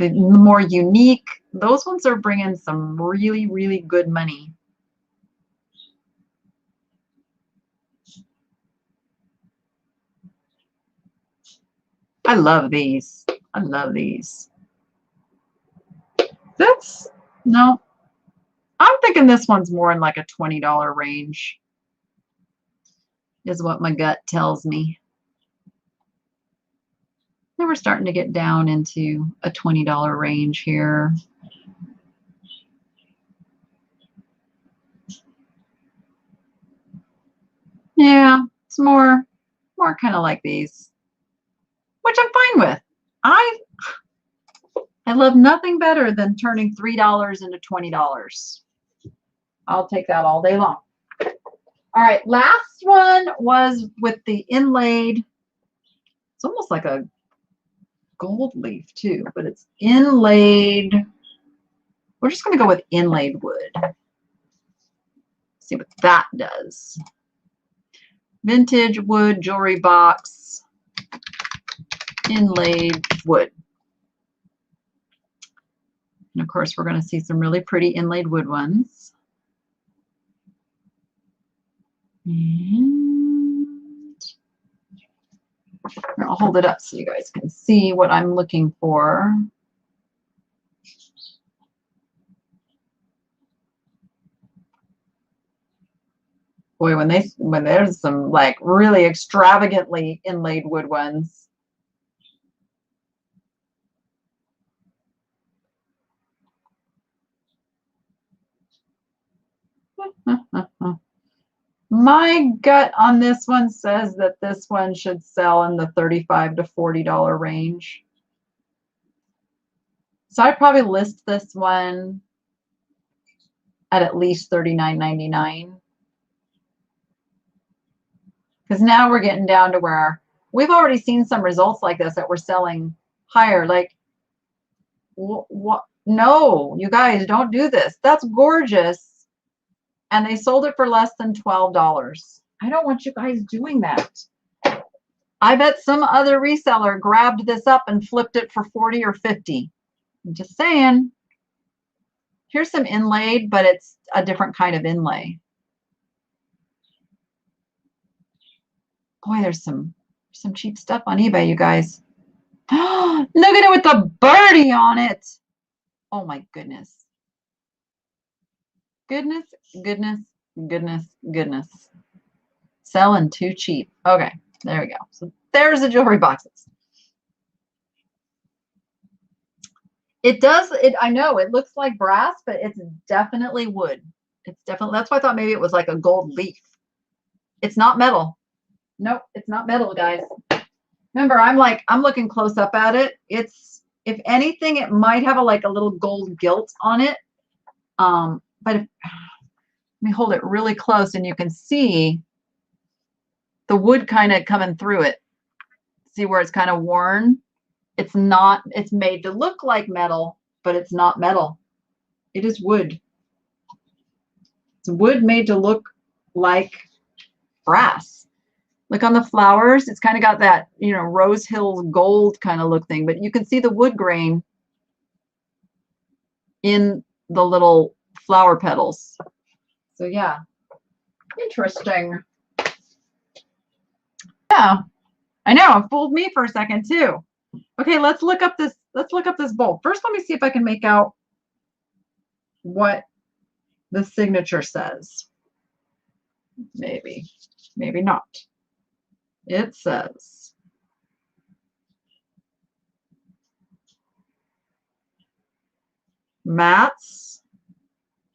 more unique, those ones are bringing some really, really good money. I love these. I love these. No, I'm thinking this one's more in like a $20 range, is what my gut tells me. Then we're starting to get down into a $20 range here. Yeah, it's more kind of like these, which I'm fine with. I love nothing better than turning $3 into $20. I'll take that all day long. All right, last one was with the inlaid. It's almost like a gold leaf too, but it's inlaid. We're just going to go with inlaid wood. See what that does. Vintage wood jewelry box, inlaid wood. And of course, we're going to see some really pretty inlaid wood ones. And I'll hold it up so you guys can see what I'm looking for. Boy, when there's some like really extravagantly inlaid wood ones. My gut on this one says that this one should sell in the $35 to $40 range. So I'd probably list this one at least $39.99. Because now we're getting down to where we've already seen some results like this that we're selling higher. Like, what? No, you guys don't do this. That's gorgeous. And they sold it for less than $12. I don't want you guys doing that. I bet some other reseller grabbed this up and flipped it for 40 or 50. I'm just saying. Here's some inlaid, but it's a different kind of inlay. Boy, there's some cheap stuff on eBay, you guys. Look at it with the birdie on it. Oh my goodness. Goodness, goodness, goodness, goodness. Selling too cheap. Okay, there we go. So there's the jewelry boxes. It does, I know it looks like brass, but it's definitely wood. It's definitely, that's why I thought maybe it was like a gold leaf. It's not metal. Nope, it's not metal, guys. Remember, I'm looking close up at it. It's, if anything, it might have a little gold gilt on it. But let me hold it really close and you can see the wood kind of coming through it. See where it's kind of worn? It's not, it's made to look like metal, but it's not metal. It is wood. It's wood made to look like brass. Look on the flowers. It's kind of got that, Rose Hills gold kind of look thing, but you can see the wood grain in the little flower petals. So yeah, interesting. Yeah, I know. It fooled me for a second too. Okay, let's look up this bowl. First, let me see if I can make out what the signature says. Maybe not. It says Matt's.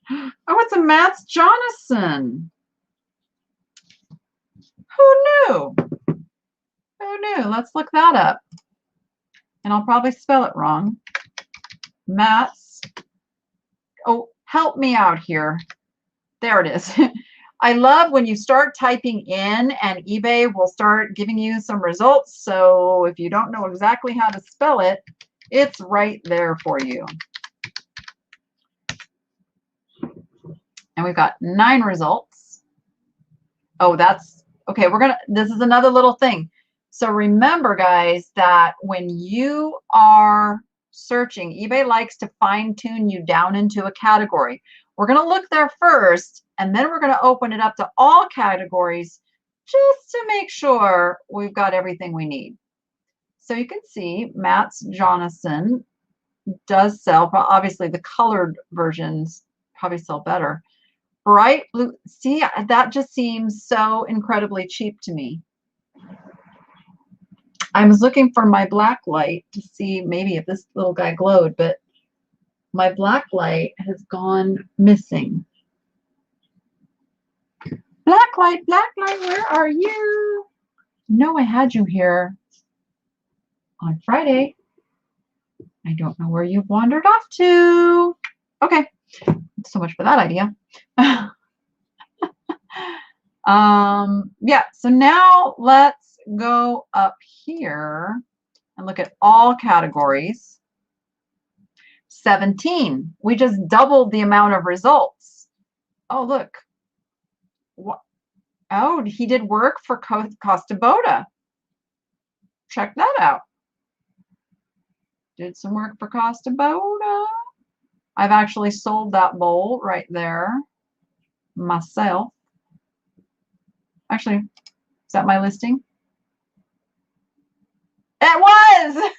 Oh, it's a Matt's Jonathan. Who knew? Who knew? Let's look that up. And I'll probably spell it wrong. Matt's. Oh, help me out here. There it is. I love when you start typing in and eBay will start giving you some results. So if you don't know exactly how to spell it, it's right there for you. And we've got 9 results. Oh, that's okay. This is another little thing. So remember, guys, that when you are searching, eBay likes to fine tune you down into a category. We're going to look there first, and then we're going to open it up to all categories just to make sure we've got everything we need. So you can see Matt's Jonathan does sell, but obviously the colored versions probably sell better. Bright blue, see, that just seems so incredibly cheap to me. I was looking for my black light to see maybe if this little guy glowed, but my black light has gone missing. Black light, where are you? No, I had you here on Friday. I don't know where you've wandered off to. Okay, so much for that idea. Yeah, so now let's go up here and look at all categories. 17. We just doubled the amount of results. Oh, look. What? Oh, he did work for Costa Boda. Check that out. Did some work for Costa Boda. I've actually sold that bowl right there myself. Actually, is that my listing? It was!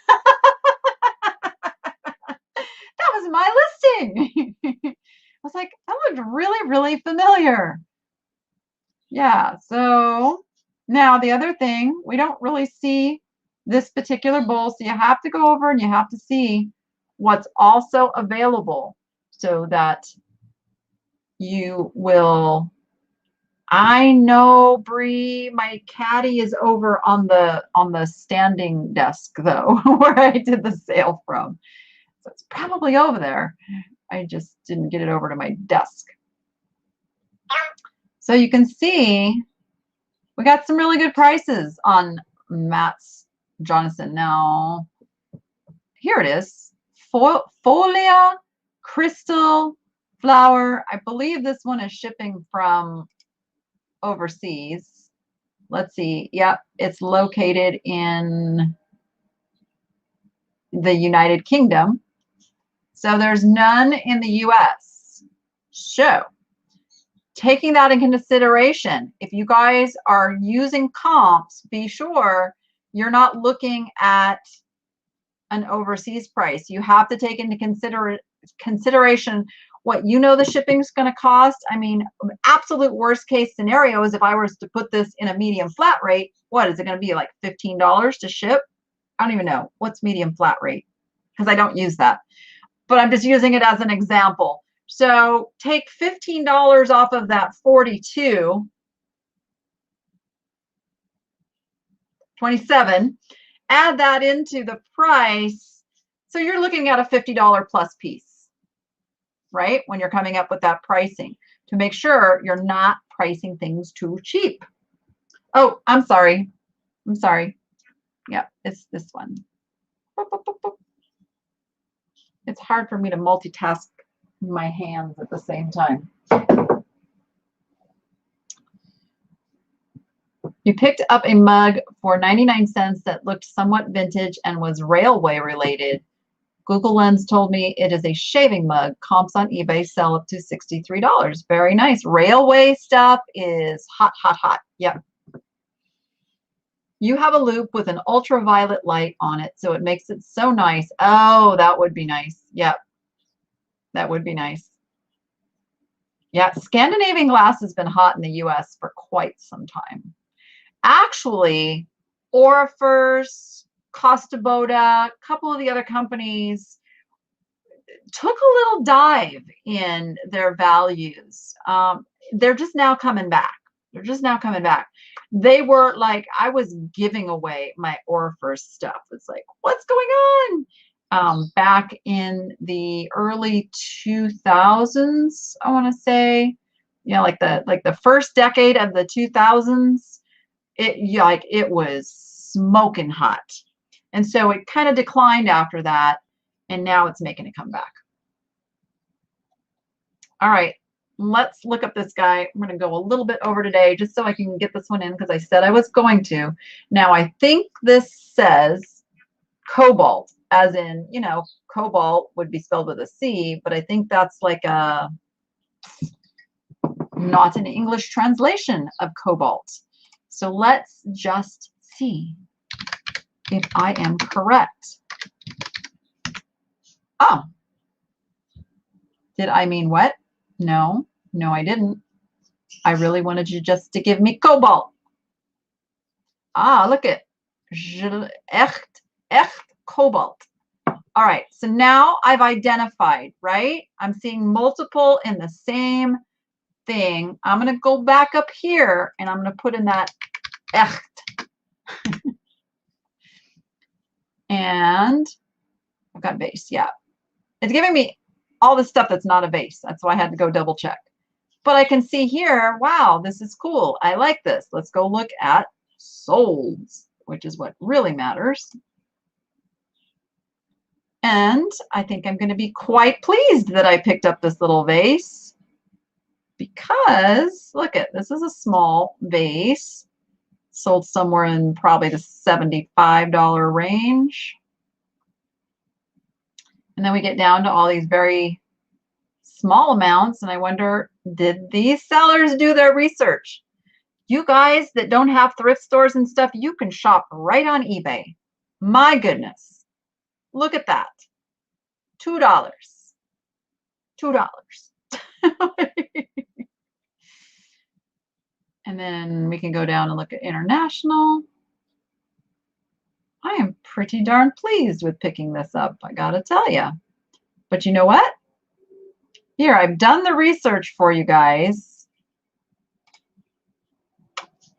That was my listing. I was like, that looked really, really familiar. Yeah, so now the other thing, we don't really see this particular bowl, so you have to go over and you have to see what's also available so that you will. I know, Bree, my caddy is over on the standing desk though, where I did the sale from. So it's probably over there. I just didn't get it over to my desk. So you can see we got some really good prices on Matt's Jonathan. Now, here it is. Folia Crystal Flower. I believe this one is shipping from overseas. Let's see. Yep, it's located in the United Kingdom. So there's none in the US. So taking that into consideration, if you guys are using comps, be sure you're not looking at an overseas price. You have to take into consideration what you know the shipping is going to cost. I mean, absolute worst case scenario is if I was to put this in a medium flat rate, what is it going to be, like $15 to ship? I don't even know. What's medium flat rate? Because I don't use that. But I'm just using it as an example. So take $15 off of that 27, add that into the price. So you're looking at a $50 plus piece, right? When you're coming up with that pricing, to make sure you're not pricing things too cheap. Oh, I'm sorry. I'm sorry. Yeah, it's this one. It's hard for me to multitask my hands at the same time. You picked up a mug for 99 cents that looked somewhat vintage and was railway related. Google Lens told me it is a shaving mug. Comps on eBay sell up to $63. Very nice. Railway stuff is hot, hot, hot. Yep. You have a loupe with an ultraviolet light on it, so it makes it so nice. Oh, that would be nice. Yep. That would be nice. Yeah, Scandinavian glass has been hot in the US for quite some time. Actually, Orifers, Costa Boda, a couple of the other companies took a little dive in their values. They're just now coming back. They're just now coming back. They were like, I was giving away my Orifers stuff. It's like, what's going on? Back in the early 2000s, I want to say, you know, like the first decade of the 2000s, it was smoking hot. And so it kind of declined after that, and now it's making a comeback. All right, let's look up this guy. I'm going to go a little bit over today just so I can get this one in because I said I was going to. Now, I think this says cobalt, as in, you know, cobalt would be spelled with a C, but I think that's like a not an English translation of cobalt. So let's just see if I am correct. Oh, did I mean what? No, no, I didn't. I really wanted you just to give me cobalt. Ah, look at echt cobalt. All right, so now I've identified, right? I'm seeing multiple in the same thing. I'm going to go back up here and I'm going to put in that echt. And I've got vase, yeah. It's giving me all the stuff that's not a vase. That's why I had to go double check. But I can see here, wow, this is cool. I like this. Let's go look at solds, which is what really matters. And I think I'm going to be quite pleased that I picked up this little vase because, look at, this is a small vase. Sold somewhere in probably the $75 range. And then we get down to all these very small amounts, and I wonder, did these sellers do their research? You guys that don't have thrift stores and stuff, you can shop right on eBay. My goodness. Look at that. $2. $2. And then we can go down and look at international. I am pretty darn pleased with picking this up, I gotta tell you. But you know what? Here, I've done the research for you guys.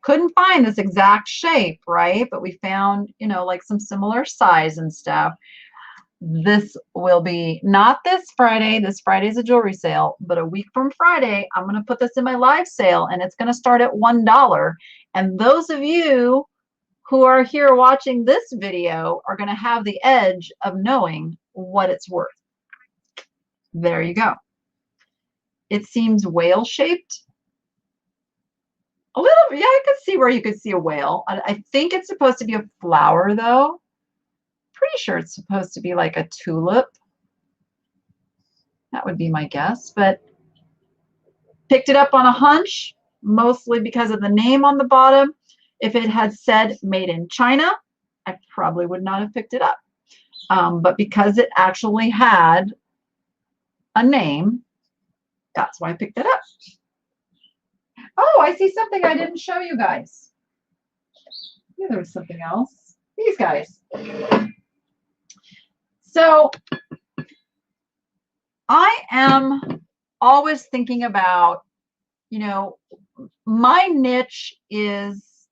Couldn't find this exact shape, right? But we found, you know, like some similar size and stuff. This will be not this Friday. This Friday is a jewelry sale, but a week from Friday, I'm going to put this in my live sale and it's going to start at $1. And those of you who are here watching this video are going to have the edge of knowing what it's worth. There you go. It seems whale shaped. A little, yeah, I could see where you could see a whale. I think it's supposed to be a flower though. Pretty sure it's supposed to be like a tulip. That would be my guess, but picked it up on a hunch, mostly because of the name on the bottom. If it had said made in China, I probably would not have picked it up. But because it actually had a name, that's why I picked it up. Oh, I see something I didn't show you guys. Yeah, there was something else. These guys. So I am always thinking about, you know, my niche is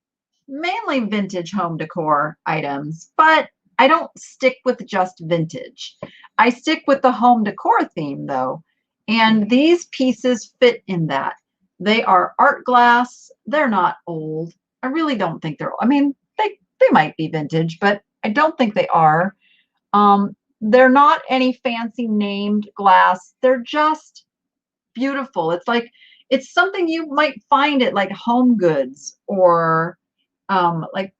mainly vintage home decor items, but I don't stick with just vintage. I stick with the home decor theme though, and these pieces fit in that. They are art glass. They're not old. I really don't think they're old. I mean, they might be vintage, but I don't think they are. They're not any fancy named glass. They're just beautiful. It's like, it's something you might find at like Home Goods or like,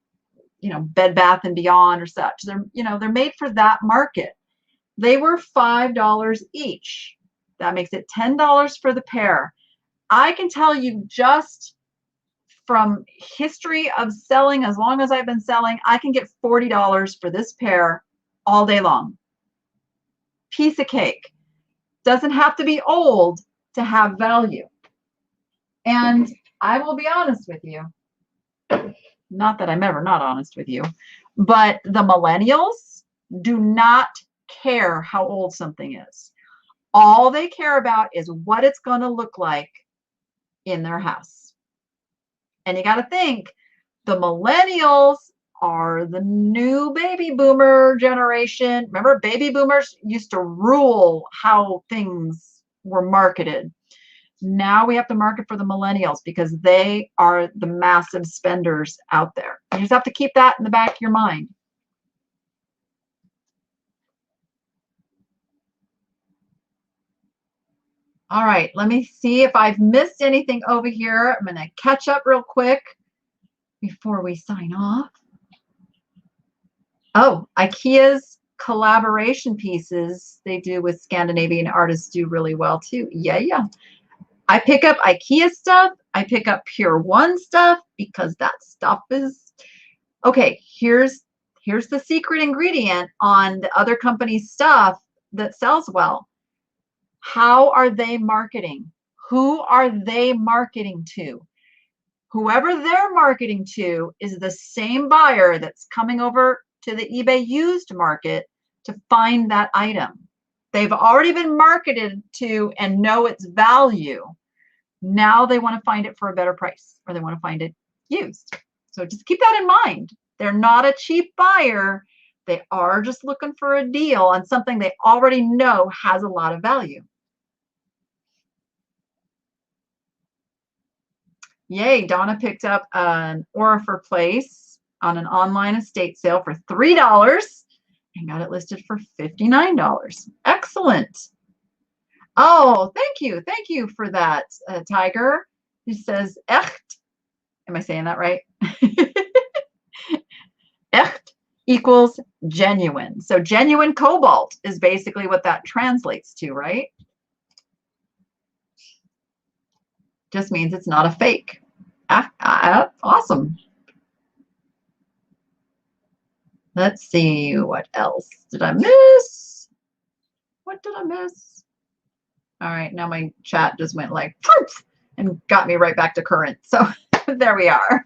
you know, Bed Bath and Beyond or such. They're, you know, they're made for that market. They were $5 each. That makes it $10 for the pair. I can tell you just from history of selling, as long as I've been selling, I can get $40 for this pair all day long. Piece of cake. Doesn't have to be old to have value. And I will be honest with you, not that I'm ever not honest with you, but the millennials do not care how old something is. All they care about is what it's going to look like in their house. And you got to think, the millennials are the new baby boomer generation. Remember, baby boomers used to rule how things were marketed. Now we have to market for the millennials because they are the massive spenders out there. You just have to keep that in the back of your mind. All right, let me see if I've missed anything over here. I'm going to catch up real quick before we sign off. Oh, IKEA's collaboration pieces they do with Scandinavian artists do really well too. Yeah. I pick up IKEA stuff. I pick up Pure One stuff because that stuff is okay. Here's the secret ingredient on the other company's stuff that sells well. How are they marketing? Who are they marketing to? Whoever they're marketing to is the same buyer that's coming over to the eBay used market to find that item. They've already been marketed to and know its value. Now they want to find it for a better price, or they want to find it used. So just keep that in mind. They're not a cheap buyer. They are just looking for a deal on something they already know has a lot of value. Yay, Donna picked up an Orifer Place on an online estate sale for $3 and got it listed for $59. Excellent. Oh, thank you. Thank you for that, Tiger. He says, echt. Am I saying that right? Echt equals genuine. So genuine cobalt is basically what that translates to, right? Just means it's not a fake. Awesome. Let's see, what else did I miss? What did I miss? All right, now my chat just went like poof and got me right back to current. So there we are.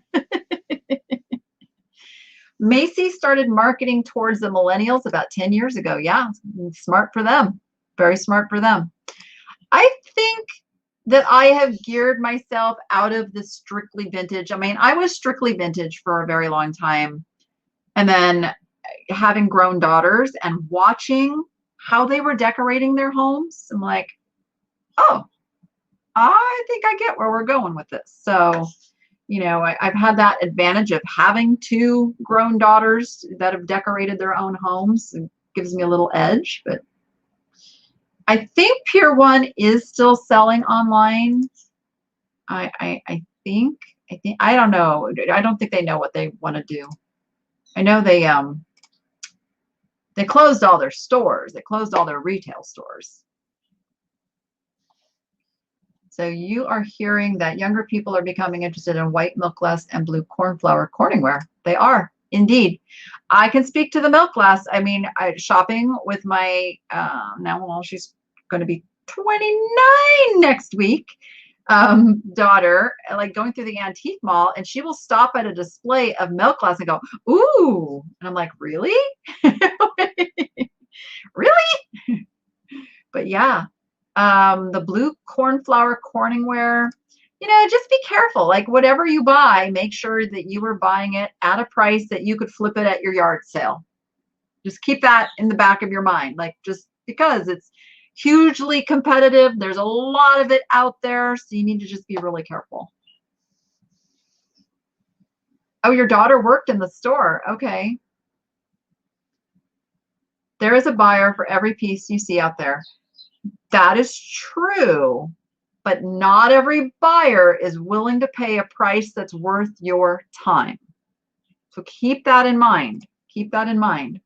Macy started marketing towards the millennials about 10 years ago. Yeah, smart for them. Very smart for them. I think that I have geared myself out of the strictly vintage. I mean, I was strictly vintage for a very long time. And then having grown daughters and watching how they were decorating their homes, I'm like, oh, I think I get where we're going with this. So, you know, I've had that advantage of having two grown daughters that have decorated their own homes. It gives me a little edge, but I think Pier 1 is still selling online. I think, I don't know. I don't think they know what they want to do. I know they closed all their stores. They closed all their retail stores. So you are hearing that younger people are becoming interested in white milk glass and blue cornflower corningware. They are indeed. I can speak to the milk glass. I mean, shopping with my now, well, she's going to be 29 next week. Daughter, like going through the antique mall, and she will stop at a display of milk glass and go, "Ooh," and I'm like, "Really, really?" But yeah, the blue cornflower corningware. You know, just be careful. Like whatever you buy, make sure that you are buying it at a price that you could flip it at your yard sale. Just keep that in the back of your mind. Like just because it's hugely competitive. There's a lot of it out there, so you need to just be really careful. Oh, your daughter worked in the store. Okay. There is a buyer for every piece you see out there. That is true, but not every buyer is willing to pay a price that's worth your time. So keep that in mind. Keep that in mind.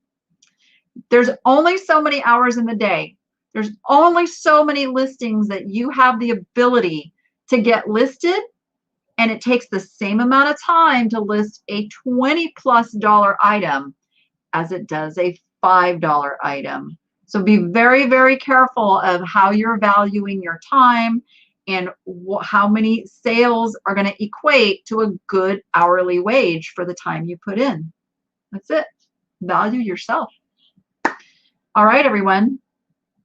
There's only so many hours in the day. There's only so many listings that you have the ability to get listed, and it takes the same amount of time to list a $20+ item as it does a $5 item. So be very, very careful of how you're valuing your time and how many sales are going to equate to a good hourly wage for the time you put in. That's it. Value yourself. All right, everyone.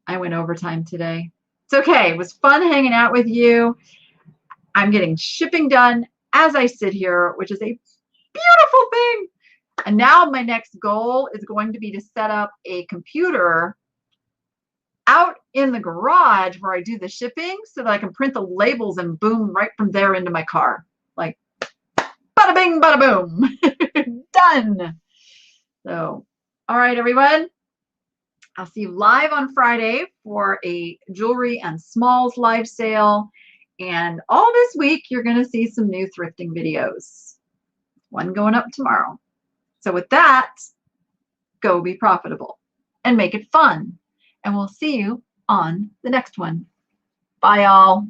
I went overtime today. It's okay. It was fun hanging out with you. I'm getting shipping done as I sit here, which is a beautiful thing. And now my next goal is going to be to set up a computer out in the garage where I do the shipping so that I can print the labels and boom, right from there into my car. Like, bada bing, bada boom. Done. So, all right, everyone. I'll see you live on Friday for a jewelry and smalls live sale. And all this week, you're going to see some new thrifting videos. One going up tomorrow. So with that, go be profitable and make it fun. And we'll see you on the next one. Bye, y'all.